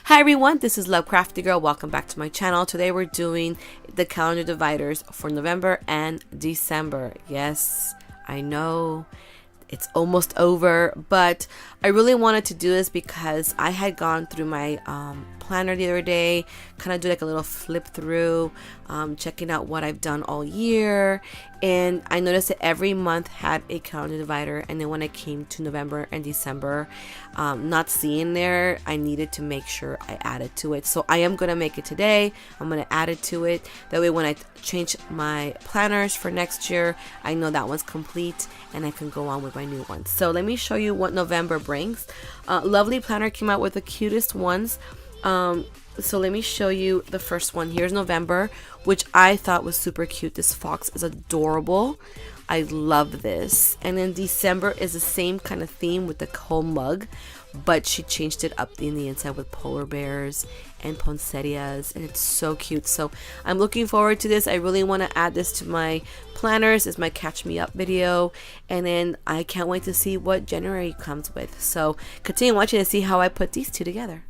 Hi everyone, this is Lovecrafty Girl. Welcome back to my channel. Today we're doing the calendar dividers for November and December. Yes, I know it's almost over, but I really wanted to do this because I had gone through my planner the other day, kind of do like a little flip through, checking out what I've done all year, and I noticed that every month had a calendar divider, and then when it came to November and December, not seeing there, I needed to make sure I added to it. So I am going to make it today. I'm going to add it to it. That way when I change my planners for next year, I know that one's complete and I can go on with my new one. So let me show you what November brings. Lovely Planner came out with the cutest ones. So let me show you the first one. Here's November, which I thought was super cute. This fox is adorable. I love this. And then December is the same kind of theme with the whole mug, but she changed it up in the inside with polar bears and poinsettias, and it's so cute. So I'm looking forward to this. I really want to add this to my planners as my catch me up video, and then I can't wait to see what January comes with. So continue watching to see how I put these two together.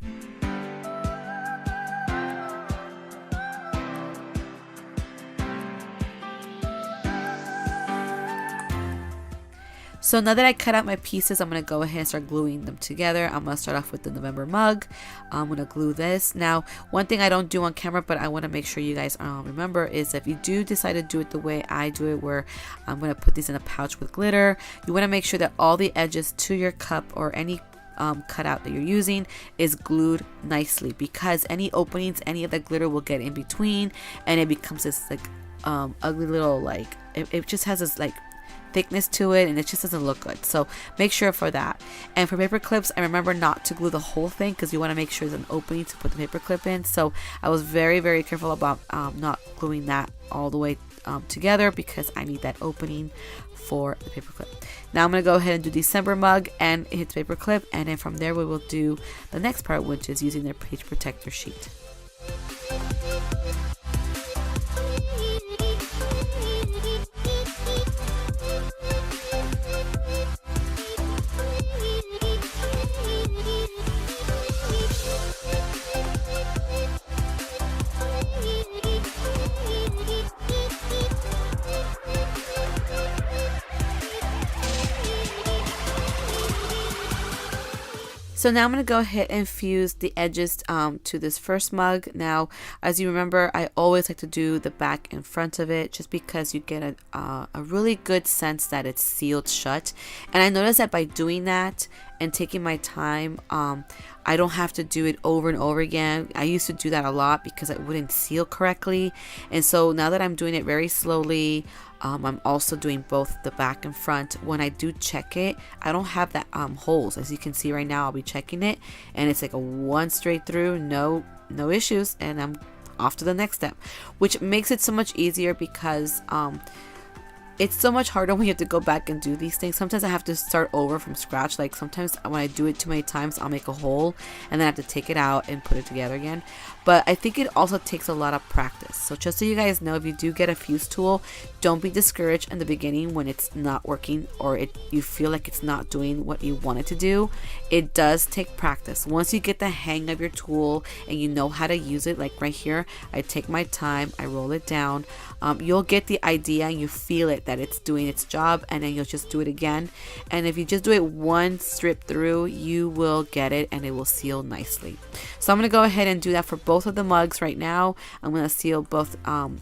So now that I cut out my pieces, I'm going to go ahead and start gluing them together. I'm going to start off with the November mug. I'm going to glue this. Now, one thing I don't do on camera, but I want to make sure you guys remember, is if you do decide to do it the way I do it, where I'm going to put these in a pouch with glitter, you want to make sure that all the edges to your cup or any cutout that you're using is glued nicely, because any openings, any of that glitter will get in between, and it becomes this like ugly little, like, it just has this like thickness to it, and it just doesn't look good. So make sure for that. And for paper clips, I remember not to glue the whole thing, because you want to make sure there's an opening to put the paper clip in. So I was very careful about not gluing that all the way together, because I need that opening for the paper clip. Now I'm going to go ahead and do December mug and its paper clip, and then from there we will do the next part, which is using their page protector sheet. So now I'm going to go ahead and fuse the edges to this first mug. Now, as you remember, I always like to do the back and front of it, just because you get a really good sense that it's sealed shut. And I noticed that by doing that and taking my time, I don't have to do it over and over again. I used to do that a lot because it wouldn't seal correctly. And so now that I'm doing it very slowly, I'm also doing both the back and front. When I do check it, I don't have that holes. As you can see right now, I'll be checking it, and it's like a one straight through, no issues, and I'm off to the next step, which makes it so much easier, because it's so much harder when you have to go back and do these things. Sometimes I have to start over from scratch. Like sometimes when I do it too many times, I'll make a hole and then I have to take it out and put it together again. But I think it also takes a lot of practice. So just so you guys know, if you do get a fuse tool, don't be discouraged in the beginning when it's not working, or you feel like it's not doing what you want it to do. It does take practice. Once you get the hang of your tool and you know how to use it, like right here, I take my time, I roll it down. You'll get the idea and you feel it that it's doing its job, and then you'll just do it again. And if you just do it one strip through, you will get it and it will seal nicely. So I'm going to go ahead and do that for both of the mugs right now. I'm going to seal both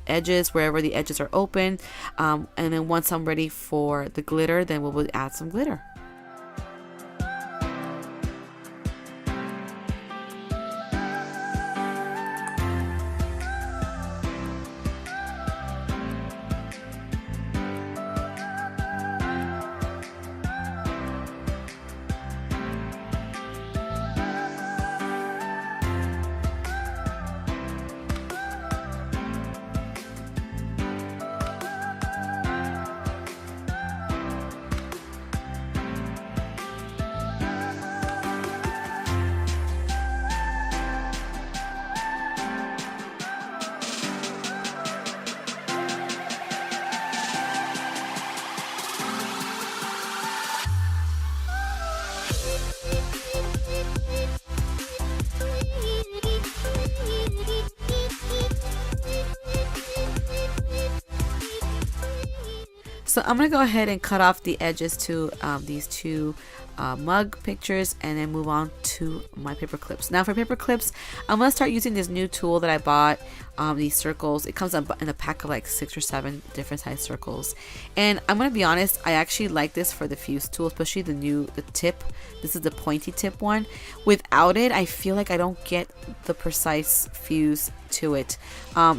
edges wherever the edges are open, and then once I'm ready for the glitter, then we'll add some glitter. So I'm gonna go ahead and cut off the edges to these two mug pictures, and then move on to my paper clips. Now for paper clips, I'm gonna start using this new tool that I bought, these circles. It comes in a pack of like 6 or 7 different size circles, and I'm gonna be honest, I actually like this for the fuse tool, especially the tip. This is the pointy tip one. Without it, I feel like I don't get the precise fuse to it.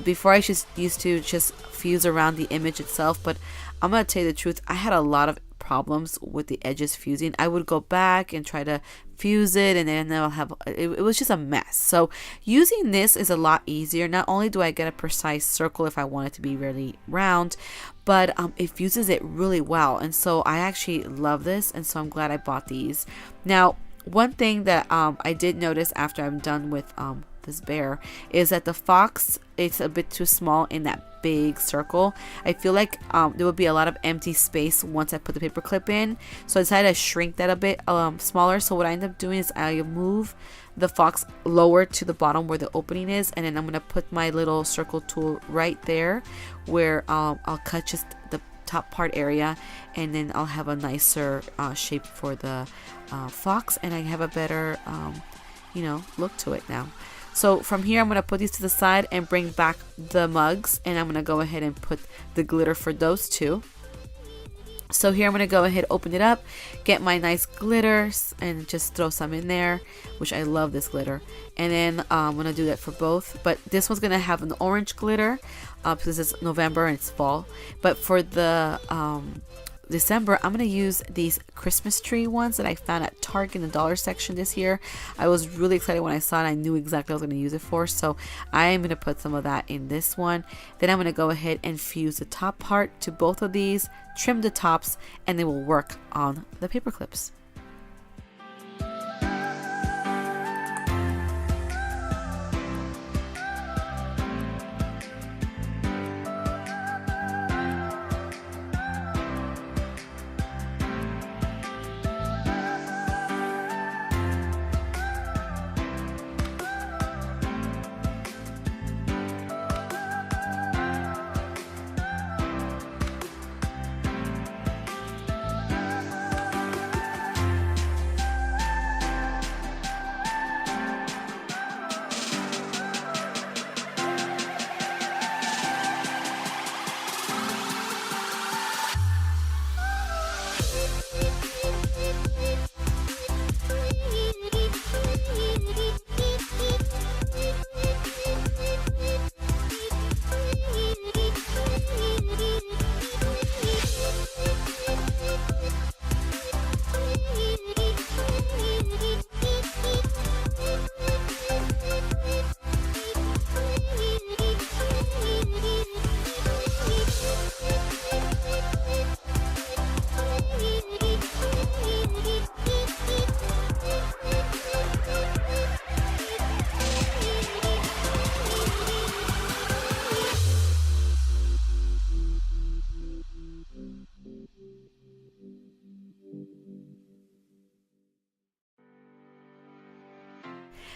Before I just used to just fuse around the image itself, but I'm gonna tell you the truth, I had a lot of problems with the edges fusing. I would go back and try to fuse it, and then I'll have it was just a mess. So using this is a lot easier. Not only do I get a precise circle if I want it to be really round, but it fuses it really well, and so I actually love this, and so I'm glad I bought these. Now one thing that I did notice after I'm done with this bear is that the fox, it's a bit too small in that big circle. I feel like there would be a lot of empty space once I put the paper clip in, so I decided to shrink that a bit smaller. So what I end up doing is I move the fox lower to the bottom where the opening is, and then I'm gonna put my little circle tool right there where I'll cut just the top part area, and then I'll have a nicer shape for the fox, and I have a better look to it now. So from here, I'm going to put these to the side and bring back the mugs, and I'm going to go ahead and put the glitter for those two. So here I'm going to go ahead, open it up, get my nice glitters, and just throw some in there, which I love this glitter. And then I'm going to do that for both, but this one's going to have an orange glitter because it's November and it's fall. But for the December, I'm going to use these Christmas tree ones that I found at Target in the dollar section this year. I was really excited when I saw it. I knew exactly what I was going to use it for, so I am going to put some of that in this one. Then I'm going to go ahead and fuse the top part to both of these, trim the tops, and then we'll work on the paper clips.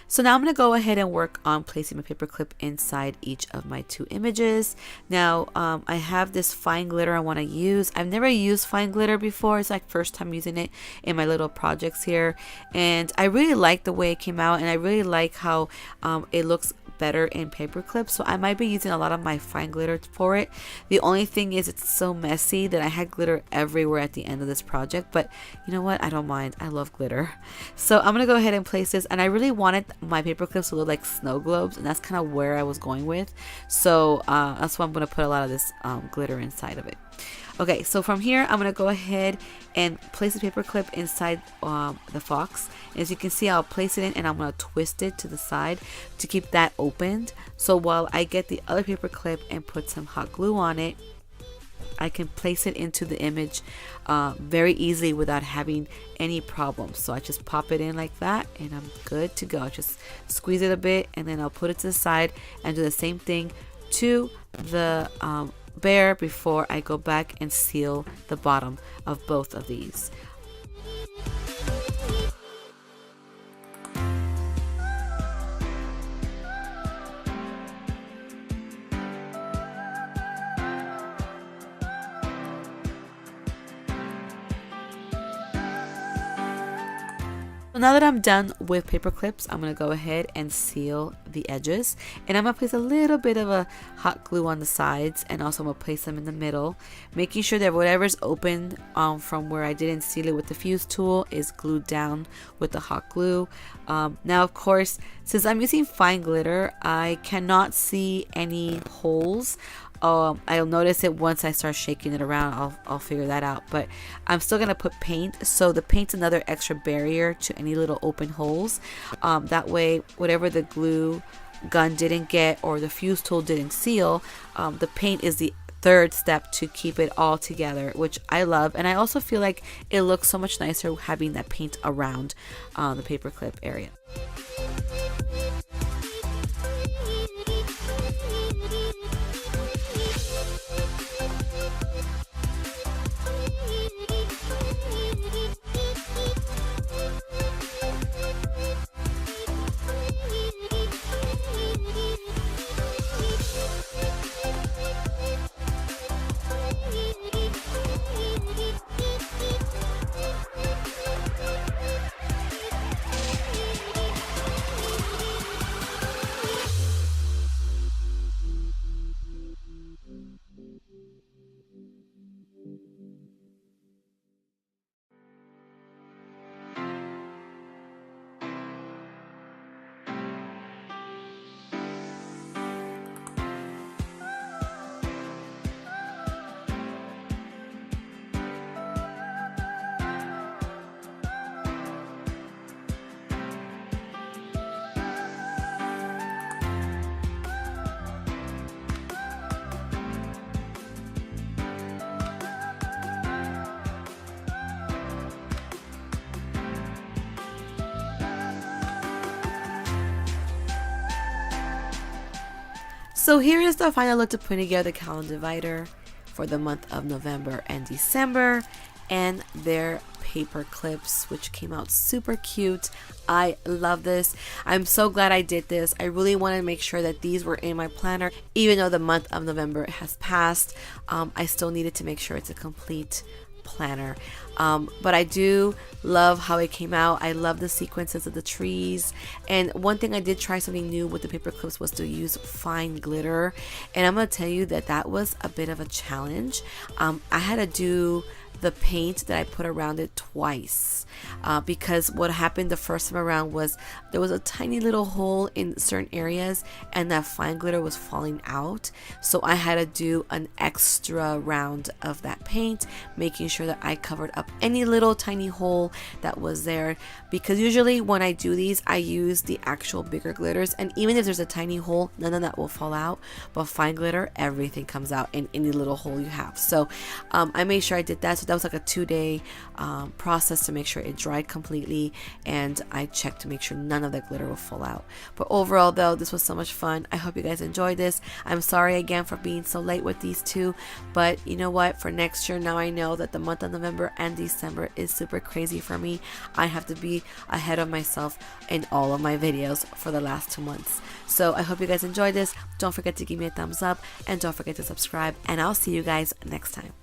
So now I'm going to go ahead and work on placing my paper clip inside each of my two images. Now I have this fine glitter I want to use. I've never used fine glitter before. It's like first time using it in my little projects here, and I really like the way it came out, and I really like how it looks better in paper clips, so I might be using a lot of my fine glitter for it. The only thing is it's so messy that I had glitter everywhere at the end of this project, but you know what, I don't mind. I love glitter. So I'm gonna go ahead and place this, and I really wanted my paper clips to look like snow globes, and that's kind of where I was going with, so that's why I'm gonna put a lot of this glitter inside of it. Okay, so from here, I'm going to go ahead and place the paper clip inside the fox. As you can see, I'll place it in, and I'm going to twist it to the side to keep that opened. So while I get the other paper clip and put some hot glue on it, I can place it into the image very easily without having any problems. So I just pop it in like that, and I'm good to go. Just squeeze it a bit, and then I'll put it to the side and do the same thing to the bear before I go back and seal the bottom of both of these. So now that I'm done with paper clips, I'm going to go ahead and seal the edges. And I'm going to place a little bit of a hot glue on the sides, and also I'm going to place them in the middle, making sure that whatever's open from where I didn't seal it with the fuse tool is glued down with the hot glue. Now, of course, since I'm using fine glitter, I cannot see any holes. I'll notice it once I start shaking it around. I'll figure that out, but I'm still gonna put paint, so the paint's another extra barrier to any little open holes. That way, whatever the glue gun didn't get or the fuse tool didn't seal, the paint is the third step to keep it all together, which I love. And I also feel like it looks so much nicer having that paint around the paperclip area. So here is the final look to putting together the calendar divider for the month of November and December, and their paper clips, which came out super cute. I love this. I'm so glad I did this. I really wanted to make sure that these were in my planner. Even though the month of November has passed, I still needed to make sure it's a complete planner. But I do love how it came out. I love the sequences of the trees. And one thing I did try something new with the paper clips was to use fine glitter. And I'm going to tell you that that was a bit of a challenge. I had to do the paint that I put around it twice, because what happened the first time around was there was a tiny little hole in certain areas and that fine glitter was falling out, so I had to do an extra round of that paint, making sure that I covered up any little tiny hole that was there, because usually when I do these I use the actual bigger glitters, and even if there's a tiny hole, none of that will fall out, but fine glitter, everything comes out in any little hole you have. So I made sure I did that. So that was like a 2-day process to make sure it dried completely, and I checked to make sure none of the glitter will fall out. But overall though, this was so much fun. I hope you guys enjoyed this. I'm sorry again for being so late with these two, but you know what, for next year, now I know that the month of November and December is super crazy for me. I have to be ahead of myself in all of my videos for the last 2 months. So I hope you guys enjoyed this. Don't forget to give me a thumbs up, and don't forget to subscribe, and I'll see you guys next time.